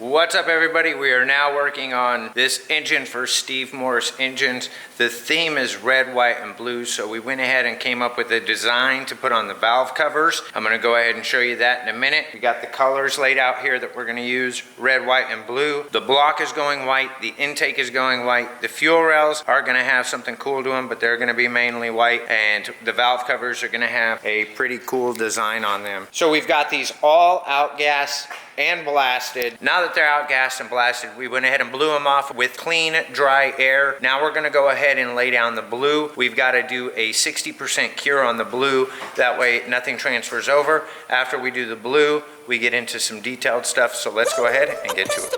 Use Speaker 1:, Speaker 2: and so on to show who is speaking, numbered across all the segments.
Speaker 1: What's up everybody? We are now working on this engine for Steve Morse Engines. The theme is red, white, and blue, so we went ahead and came up with a design to put on the valve covers. I'm going to go ahead and show you that in a minute. We got the colors laid out here that we're going to use, red, white, and blue. The block is going white, the intake is going white. The fuel rails are going to have something cool to them, but they're going to be mainly white, and the valve covers are going to have a pretty cool design on them. So we've got these all outgassed and blasted. Now that they're outgassed and blasted, we went ahead and blew them off with clean, dry air. Now we're gonna go ahead and lay down the blue. We've gotta do a 60% cure on the blue. That way nothing transfers over. After we do the blue, we get into some detailed stuff. So let's go ahead and get to it.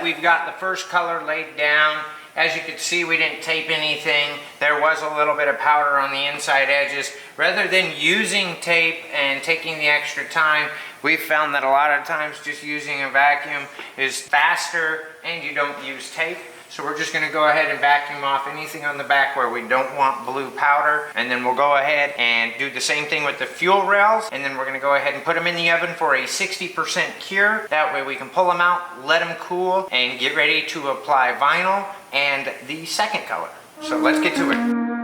Speaker 1: We've got the first color laid down. As you can see, we didn't tape anything. There was a little bit of powder on the inside edges. Rather than using tape and taking the extra time, we've found that a lot of times just using a vacuum is faster and you don't use tape. So we're just gonna go ahead and vacuum off anything on the back where we don't want blue powder. And then we'll go ahead and do the same thing with the fuel rails. And then we're gonna go ahead and put them in the oven for a 60% cure. That way we can pull them out, let them cool, and get ready to apply vinyl and the second color. So let's get to it.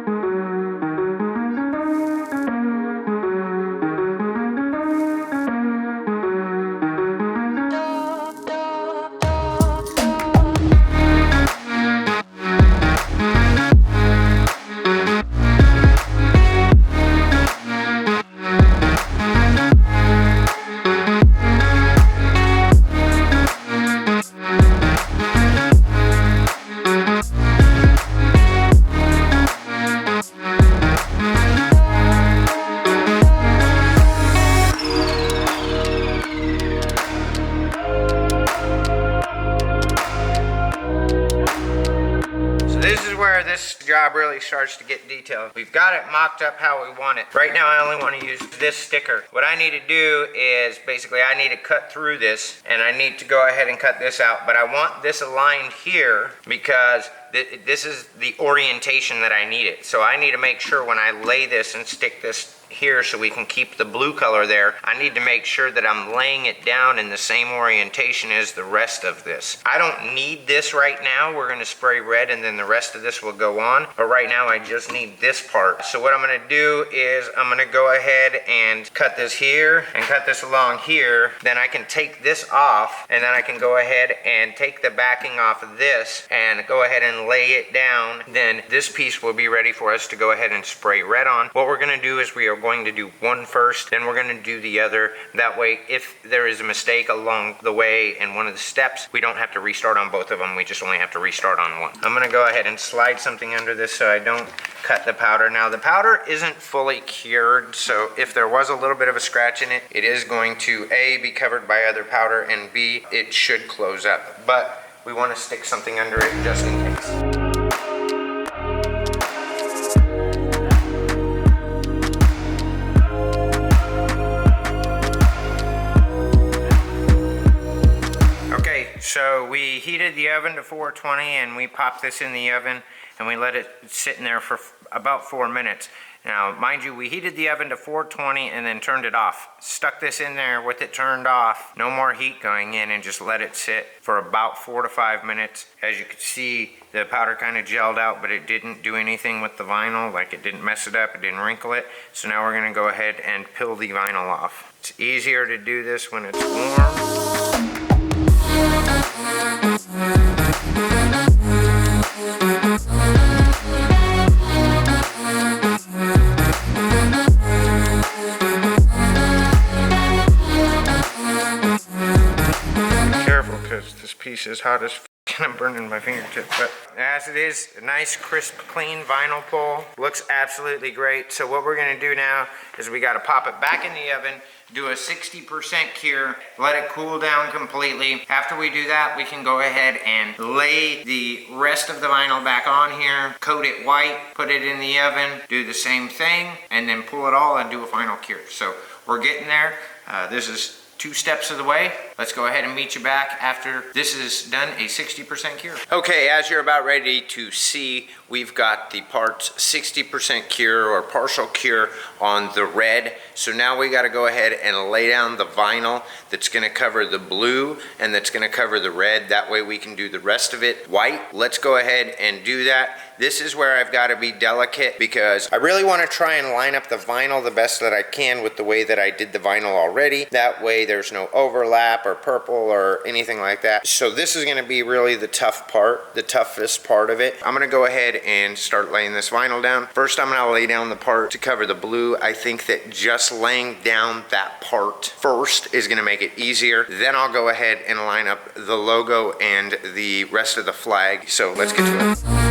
Speaker 1: This job really starts to get detailed. We've got it mocked up how we want it. Right now I only want to use this sticker. What I need to do is basically I need to cut through this and I need to go ahead and cut this out, but I want this aligned here because this is the orientation that I need it. So I need to make sure when I lay this and stick this here so we can keep the blue color there, I need to make sure that I'm laying it down in the same orientation as the rest of this. I don't need this right now. We're gonna spray red and then the rest of this will go on. But right now I just need this part. So what I'm gonna do is I'm gonna go ahead and cut this here and cut this along here. Then I can take this off and then I can go ahead and take the backing off of this and go ahead and lay it down. Then this piece will be ready for us to go ahead and spray red on. What we're gonna do is we are going to do one first, then we're going to do the other. That way, if there is a mistake along the way in one of the steps, we don't have to restart on both of them. We just only have to restart on one. I'm going to go ahead and slide something under this so I don't cut the powder. Now, the powder isn't fully cured, so if there was a little bit of a scratch in it, it is going to A, be covered by other powder, and B, it should close up. But we want to stick something under it just in case. So we heated the oven to 420 and we popped this in the oven and we let it sit in there for about 4 minutes. Now, mind you, we heated the oven to 420 and then turned it off. Stuck this in there with it turned off, no more heat going in, and just let it sit for about 4 to 5 minutes. As you can see, the powder kind of gelled out, but it didn't do anything with the vinyl, like it didn't mess it up, it didn't wrinkle it. So now we're gonna go ahead and peel the vinyl off. It's easier to do this when it's warm. Careful, because this piece is hot as f***, and I'm burning my fingertip. But as it is, a nice, crisp, clean vinyl pull. Looks absolutely great. So what we're gonna do now is we gotta pop it back in the oven, do a 60% cure, let it cool down completely. After we do that, we can go ahead and lay the rest of the vinyl back on here, coat it white, put it in the oven, do the same thing, and then pull it all and do a final cure. So we're getting there. This is 2 steps of the way. let's go ahead and meet you back after this is done a 60% cure. Okay, as you're about ready to see, we've got the parts 60% cure or partial cure on the red. So now we got to go ahead and lay down the vinyl that's going to cover the blue and that's going to cover the red. That way we can do the rest of it white. Let's go ahead and do that. This is where I've got to be delicate because I really want to try and line up the vinyl the best that I can with the way that I did the vinyl already. That way there's no overlap or purple or anything like that. So this is going to be really the tough part, the toughest part of it. I'm going to go ahead and start laying this vinyl down. First I'm going to lay down the part to cover the blue. I think that just laying down that part first is going to make it easier. Then I'll go ahead and line up the logo and the rest of the flag. So let's get to it.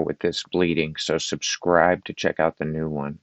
Speaker 1: With this bleeding, so subscribe to check out the new one.